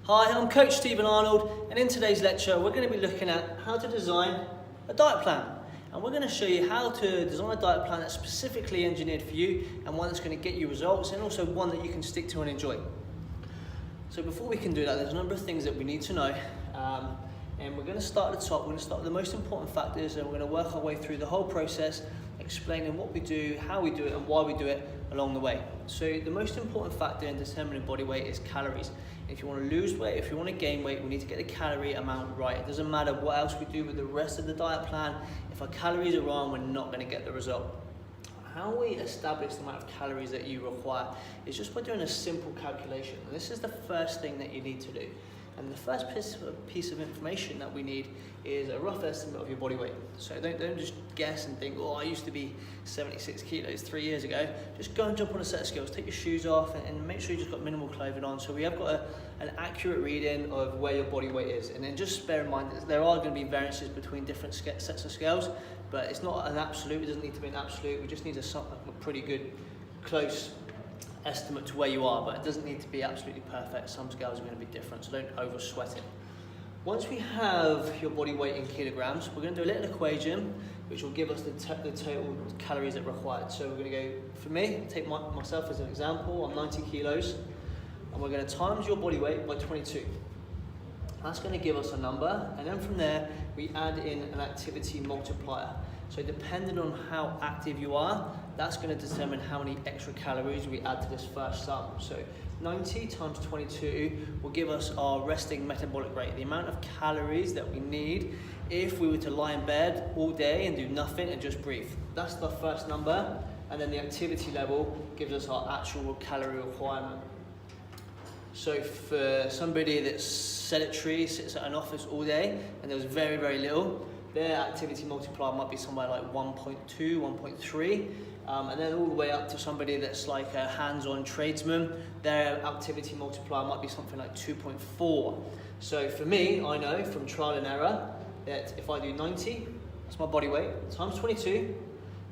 Hi, I'm Coach Stephen Arnold, and in today's lecture we're going to be looking at how to design a diet plan. And we're going to show you how to design a diet plan that's specifically engineered for you and one that's going to get you results and also one that you can stick to and enjoy. So before we can do that, there's a number of things that we need to know. And we're going to start at the top. We're going to start with the most important factors, and we're going to work our way through the whole process, explaining what we do, how we do it, and why we do it along the way. So the most important factor in determining body weight is calories. If you want to lose weight, if you want to gain weight, we need to get the calorie amount right. It doesn't matter what else we do with the rest of the diet plan. If our calories are wrong, we're not going to get the result. How we establish the amount of calories that you require is just by doing a simple calculation. And this is the first thing that you need to do. And the first piece of information that we need is a rough estimate of your body weight. So don't just guess and think, oh, I used to be 76 kilos 3 years ago. Just go and jump on a set of scales, take your shoes off, and make sure you just got minimal clothing on. So we have got an accurate reading of where your body weight is. And then just bear in mind that there are going to be variances between different sets of scales, but it's not an absolute. It doesn't need to be an absolute. We just need a pretty good, close estimate to where you are, but it doesn't need to be absolutely perfect. Some scales are going to be different, so don't over sweat it. Once we have your body weight in kilograms, we're going to do a little equation which will give us the total calories that are required. So we're going to go, for me, take myself as an example, I'm 90 kilos, and we're going to times your body weight by 22. That's going to give us a number, and then from there we add in an activity multiplier. So depending on how active you are, that's going to determine how many extra calories we add to this first sum. So 90 times 22 will give us our resting metabolic rate, the amount of calories that we need if we were to lie in bed all day and do nothing and just breathe. That's the first number, and then the activity level gives us our actual calorie requirement. So for somebody that's sedentary, sits at an office all day and does very, very little, their activity multiplier might be somewhere like 1.2, 1.3, and then all the way up to somebody that's like a hands-on tradesman, their activity multiplier might be something like 2.4. So for me, I know from trial and error that if I do 90, that's my body weight, times 22,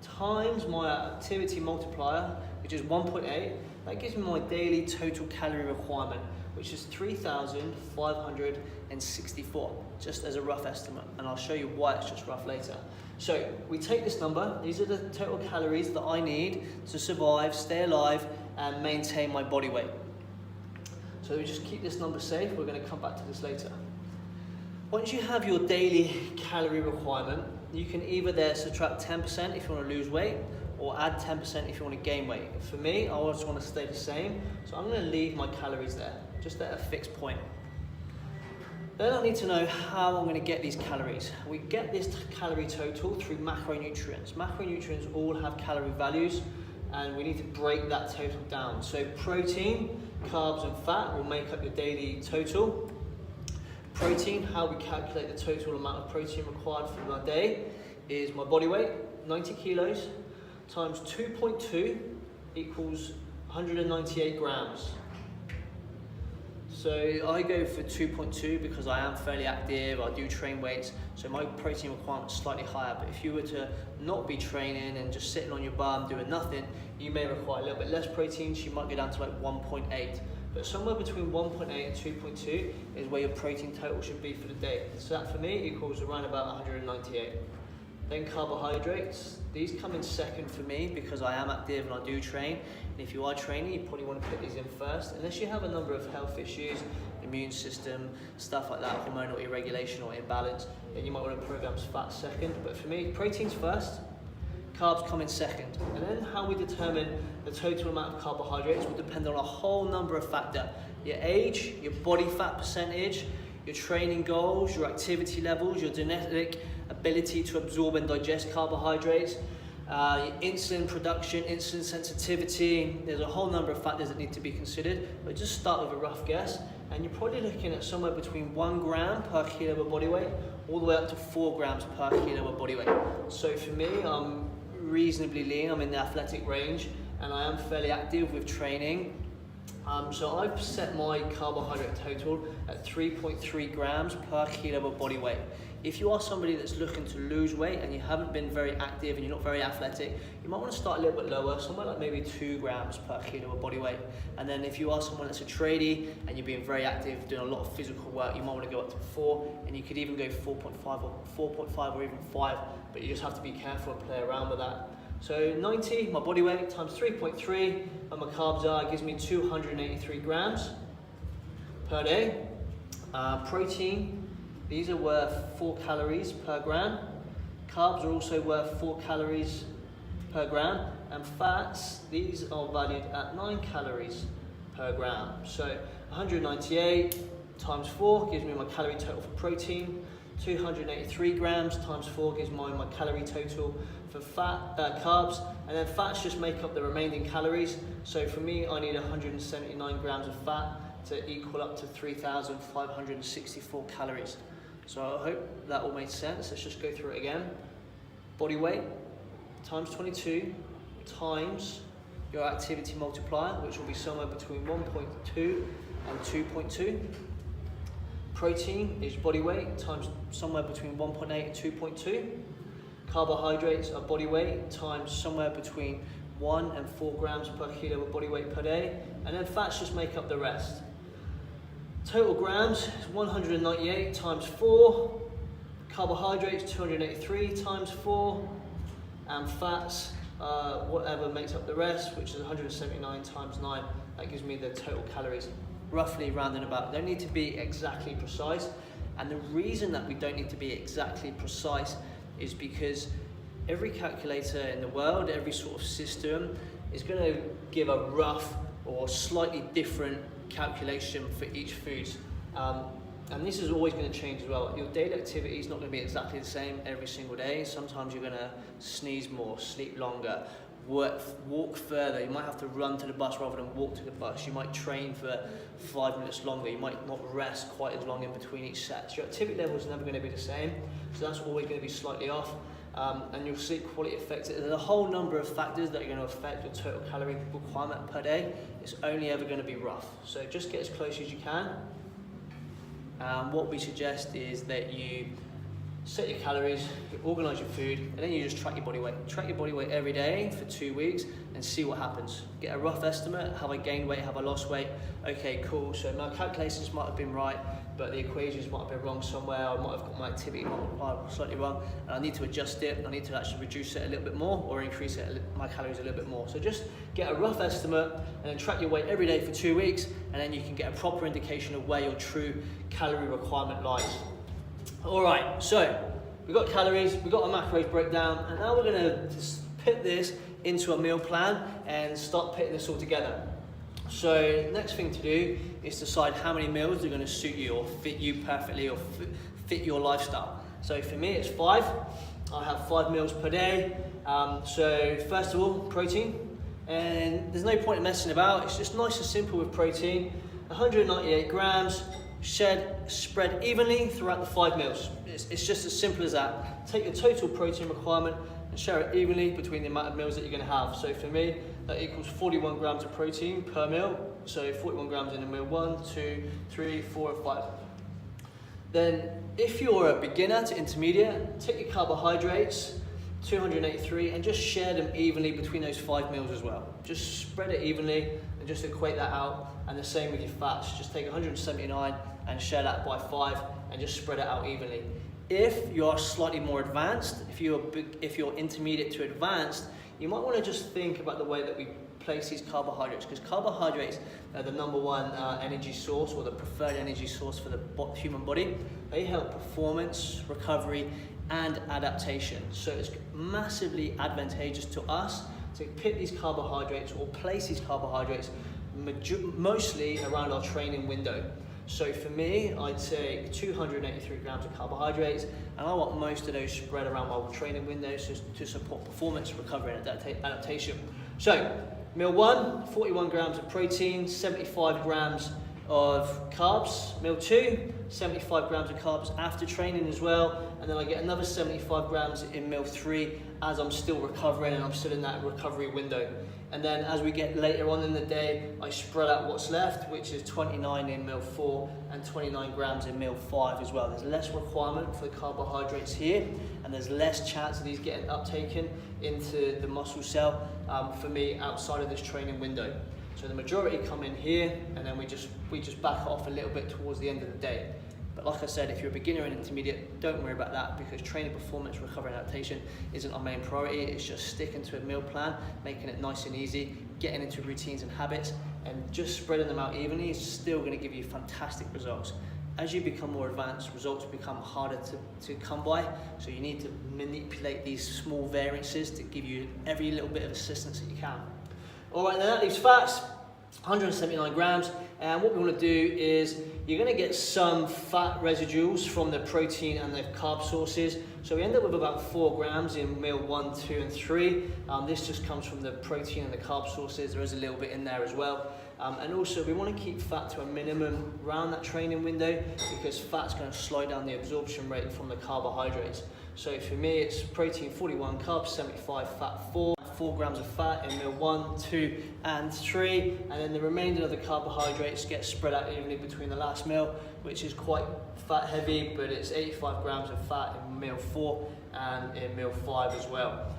times my activity multiplier, which is 1.8, that gives me my daily total calorie requirement, which is 3,564, just as a rough estimate, and I'll show you why it's just rough later. So we take this number, these are the total calories that I need to survive, stay alive, and maintain my body weight. So we just keep this number safe. We're going to come back to this later. Once you have your daily calorie requirement, you can either there subtract 10% if you want to lose weight, or add 10% if you want to gain weight. For me, I always want to stay the same, so I'm going to leave my calories there, just at a fixed point. Then I need to know how I'm going to get these calories. We get this calorie total through macronutrients. Macronutrients all have calorie values, and we need to break that total down. So protein, carbs and fat will make up your daily total. Protein, how we calculate the total amount of protein required for my day, is my body weight, 90 kilos, times 2.2 equals 198 grams. So I go for 2.2 because I am fairly active, I do train weights, so my protein requirement is slightly higher. But if you were to not be training and just sitting on your bum doing nothing, you may require a little bit less protein, so you might go down to like 1.8. But somewhere between 1.8 and 2.2 is where your protein total should be for the day. So that for me equals around about 198. Then carbohydrates, these come in second for me because I am active and I do train. And if you are training, you probably want to put these in first. Unless you have a number of health issues, immune system, stuff like that, hormonal irregulation or imbalance, then you might want to program fat second. But for me, protein's first, carbs come in second. And then how we determine the total amount of carbohydrates will depend on a whole number of factors. Your age, your body fat percentage, your training goals, your activity levels, your genetic ability to absorb and digest carbohydrates, your insulin production, insulin sensitivity. There's a whole number of factors that need to be considered, but just start with a rough guess, and you're probably looking at somewhere between 1 gram per kilo of body weight, all the way up to 4 grams per kilo of body weight. So for me, I'm reasonably lean, I'm in the athletic range, and I am fairly active with training. So I've set my carbohydrate total at 3.3 grams per kilo of body weight. If you are somebody that's looking to lose weight and you haven't been very active and you're not very athletic, you might want to start a little bit lower, somewhere like maybe 2 grams per kilo of body weight. And then if you are someone that's a tradie and you're being very active, doing a lot of physical work, you might want to go up to 4, and you could even go 4.5 or even 5, but you just have to be careful and play around with that. So 90, my body weight, times 3.3, and my carbs are, gives me 283 grams per day. Protein, these are worth 4 calories per gram. Carbs are also worth 4 calories per gram. And fats, these are valued at 9 calories per gram. So 198 times 4 gives me my calorie total for protein. 283 grams times 4 gives me my calorie total for carbs, and then fats just make up the remaining calories. So for me, I need 179 grams of fat to equal up to 3,564 calories. So I hope that all made sense. Let's just go through it again. Body weight times 22 times your activity multiplier, which will be somewhere between 1.2 and 2.2. Protein is body weight times somewhere between 1.8 and 2.2. Carbohydrates are body weight times somewhere between 1 and 4 grams per kilo of body weight per day. And then fats just make up the rest. Total grams is 198 times 4. Carbohydrates 283 times 4. And fats, whatever makes up the rest, which is 179 times 9. That gives me the total calories. Roughly rounding about. Don't need to be exactly precise, and the reason that we don't need to be exactly precise is because every calculator in the world, every sort of system is going to give a rough or slightly different calculation for each food, and this is always going to change as well. Your daily activity is not going to be exactly the same every single day. Sometimes you're going to sneeze more, sleep longer, walk further. You might have to run to the bus rather than walk to the bus. You might train for 5 minutes longer. You might not rest quite as long in between each set. So your activity level is never going to be the same. So that's always going to be slightly off. And your sleep quality affects it. There's a whole number of factors that are going to affect your total calorie requirement per day. It's only ever going to be rough. So just get as close as you can. What we suggest is that you set your calories, you organise your food, and then you just track your body weight. Track your body weight every day for 2 weeks and see what happens. Get a rough estimate. Have I gained weight? Have I lost weight? Okay, cool. So my calculations might have been right, but the equations might have been wrong somewhere. I might have got my activity multiplier slightly wrong, and I need to adjust it. I need to actually reduce it a little bit more or increase it, my calories a little bit more. So just get a rough estimate and then track your weight every day for 2 weeks, and then you can get a proper indication of where your true calorie requirement lies. All right, so we've got calories, we've got a macros breakdown, and now we're going to just put this into a meal plan and start putting this all together. So next thing to do is decide how many meals are going to suit you or fit you perfectly or fit your lifestyle. So for me it's 5. I have 5 meals per day. So first of all, protein, and there's no point in messing about. It's just nice and simple with protein. 198 grams. Spread evenly throughout the 5 meals. It's just as simple as that. Take your total protein requirement and share it evenly between the amount of meals that you're going to have. So for me, that equals 41 grams of protein per meal. So 41 grams in a meal 1, 2, 3, 4, and 5. Then if you're a beginner to intermediate, take your carbohydrates, 283, and just share them evenly between those 5 meals as well. Just spread it evenly and just equate that out. And the same with your fats. Just take 179 and share that by 5 and just spread it out evenly. If you're slightly more advanced, if you're intermediate to advanced, you might want to just think about the way that we place these carbohydrates, because carbohydrates are the #1 energy source, or the preferred energy source for the human body. They help performance, recovery, and adaptation. So it's massively advantageous to us to pick these carbohydrates or place these carbohydrates mostly around our training window. So for me, I'd take 283 grams of carbohydrates, and I want most of those spread around my training windows to support performance, recovery, and adaptation. So meal 1, 41 grams of protein, 75 grams of carbs. Meal 2, 75 grams of carbs after training as well, and then I get another 75 grams in meal 3 as I'm still recovering and I'm still in that recovery window. And then as we get later on in the day, I spread out what's left, which is 29 in meal 4 and 29 grams in meal 5 as well. There's less requirement for the carbohydrates here, and there's less chance of these getting uptaken into the muscle cell for me outside of this training window. So the majority come in here, and then we just back off a little bit towards the end of the day. But like I said, if you're a beginner and intermediate, don't worry about that, because training performance, recovery and adaptation isn't our main priority. It's just sticking to a meal plan, making it nice and easy, getting into routines and habits, and just spreading them out evenly is still going to give you fantastic results. As you become more advanced, results become harder to come by, so you need to manipulate these small variances to give you every little bit of assistance that you can. All right, then that leaves fats, 179 grams, and what we want to do is you're going to get some fat residuals from the protein and the carb sources. So we end up with about 4 grams in meal 1, 2 and 3. This just comes from the protein and the carb sources. There is a little bit in there as well. And also we want to keep fat to a minimum around that training window, because fat's going to slow down the absorption rate from the carbohydrates. So for me, it's protein 41, carbs 75, fat 4 grams of fat in meal 1, 2 and 3, and then the remainder of the carbohydrates get spread out evenly between the last meal, which is quite fat heavy, but it's 85 grams of fat in meal 4 and in meal 5 as well.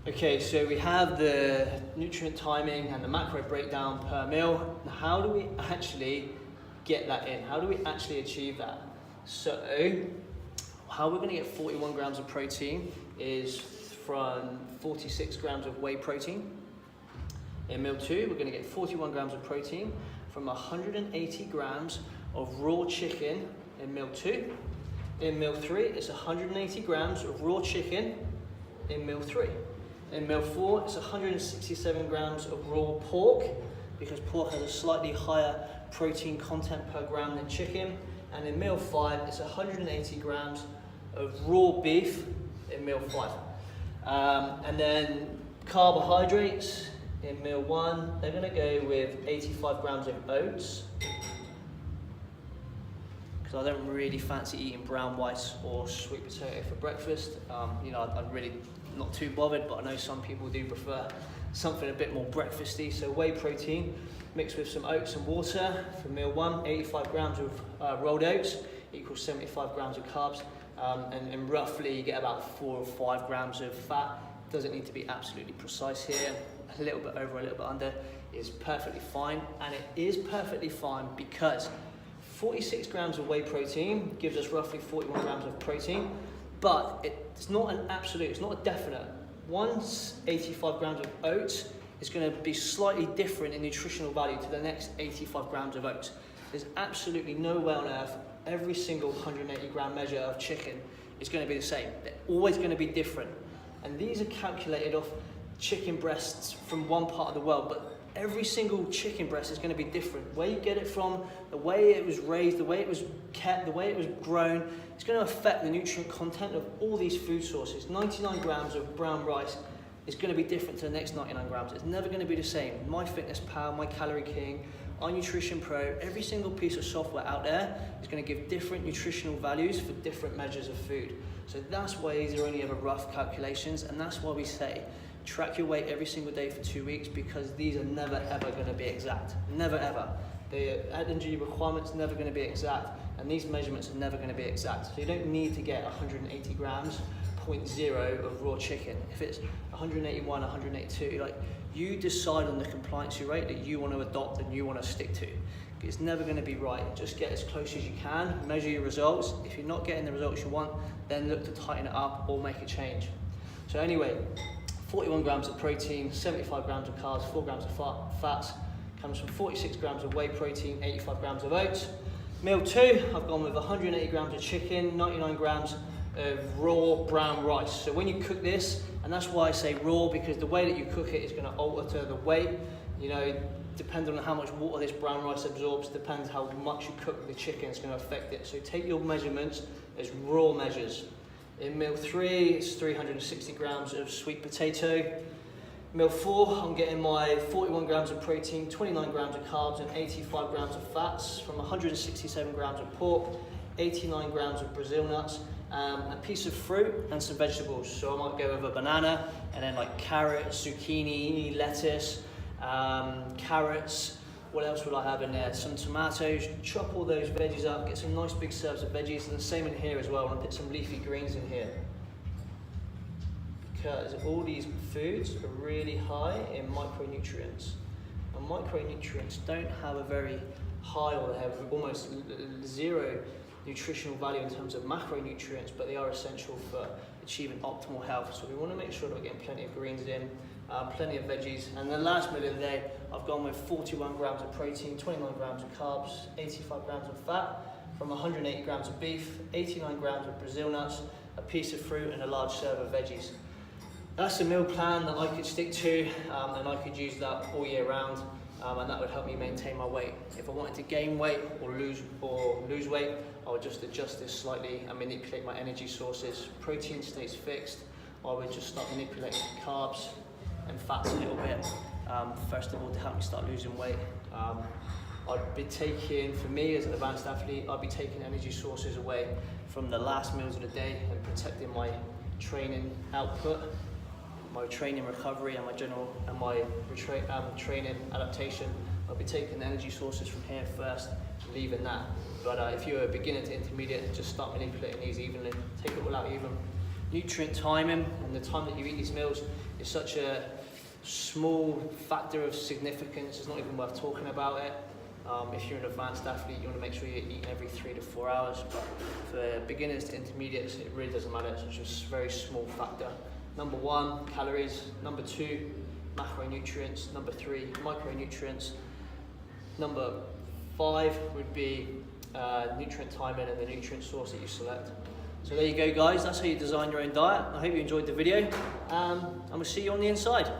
Okay, so we have the nutrient timing and the macro breakdown per meal. Now, how do we actually get that in? How do we actually achieve that? So how we're going to get 41 grams of protein is from 46 grams of whey protein. In meal 2, we're going to get 41 grams of protein from 180 grams of raw chicken in meal 2. In meal 3, it's 180 grams of raw chicken in meal 3. In meal 4, it's 167 grams of raw pork, because pork has a slightly higher protein content per gram than chicken. And in meal 5, it's 180 grams of raw beef in meal 5. And then carbohydrates in meal 1, they're going to go with 85 grams of oats, because I don't really fancy eating brown rice or sweet potato for breakfast. You know, I'm really not too bothered, but I know some people do prefer something a bit more breakfasty. So whey protein mixed with some oats and water for meal 1, 85 grams of rolled oats equals 75 grams of carbs. And roughly you get about 4 or 5 grams of fat. Doesn't need to be absolutely precise here. A little bit over, a little bit under is perfectly fine. And it is perfectly fine because 46 grams of whey protein gives us roughly 41 grams of protein, but it's not an absolute, it's not a definite. Once 85 grams of oats is going to be slightly different in nutritional value to the next 85 grams of oats. There's absolutely no way on earth every single 180 gram measure of chicken is going to be the same. They're always going to be different. And these are calculated off chicken breasts from one part of the world, but every single chicken breast is going to be different. Where you get it from, the way it was raised, the way it was kept, the way it was grown, it's going to affect the nutrient content of all these food sources. 99 grams of brown rice is going to be different to the next 99 grams. It's never going to be the same. MyFitnessPal, My Calorie King, iNutrition Pro, every single piece of software out there is going to give different nutritional values for different measures of food. So that's why these are only ever rough calculations, and that's why we say track your weight every single day for 2 weeks, because these are never ever going to be exact. Never ever. The energy requirements are never going to be exact, and these measurements are never going to be exact. So you don't need to get 180 grams, 0.0 of raw chicken. If it's 181, 182, like, you decide on the compliance rate that you want to adopt and you want to stick to. It's never going to be right. Just get as close as you can, measure your results. If you're not getting the results you want, then look to tighten it up or make a change. So anyway, 41 grams of protein, 75 grams of carbs, 4 grams of fats, comes from 46 grams of whey protein, 85 grams of oats. Meal 2, I've gone with 180 grams of chicken, 99 grams of raw brown rice. So when you cook this, and that's why I say raw, because the way that you cook it is going to alter the weight. You know, depending on how much water this brown rice absorbs, depends how much you cook the chicken, it's going to affect it. So take your measurements as raw measures. In meal 3, it's 360 grams of sweet potato. Meal 4, I'm getting my 41 grams of protein, 29 grams of carbs, and 85 grams of fats from 167 grams of pork, 89 grams of Brazil nuts, a piece of fruit and some vegetables. So I might go with a banana, and then like carrot, zucchini, lettuce, carrots. What else would I have in there? Some tomatoes. Chop all those veggies up, get some nice big serves of veggies, and the same in here as well. I'm gonna put some leafy greens in here, because all these foods are really high in micronutrients. And micronutrients don't have a very high, or they have almost zero nutritional value in terms of macronutrients, but they are essential for achieving optimal health. So we want to make sure that we're getting plenty of greens in, plenty of veggies. And the last meal of the day, I've gone with 41 grams of protein, 29 grams of carbs, 85 grams of fat, from 180 grams of beef, 89 grams of Brazil nuts, a piece of fruit, and a large serve of veggies. That's a meal plan that I could stick to, and I could use that all year round, and that would help me maintain my weight. If I wanted to gain weight or lose weight, I would just adjust this slightly and manipulate my energy sources. Protein stays fixed. I would just start manipulating carbs and fats a little bit, first of all, to help me start losing weight. I'd be taking, for me as an advanced athlete, I'd be taking energy sources away from the last meals of the day and protecting my training output, my training recovery, and my training adaptation. I'll be taking energy sources from here first, leaving that. But if you're a beginner to intermediate, just start manipulating these evenly. Take it all out even. Nutrient timing and the time that you eat these meals is such a small factor of significance. It's not even worth talking about it. If you're an advanced athlete, you want to make sure you're eating every 3 to 4 hours. But for beginners to intermediates, it really doesn't matter. It's just a very small factor. Number 1, calories. Number 2, macronutrients. Number 3, micronutrients. Number 5 would be nutrient timing and the nutrient source that you select. So there you go, guys. That's how you design your own diet. I hope you enjoyed the video, and we'll see you on the inside.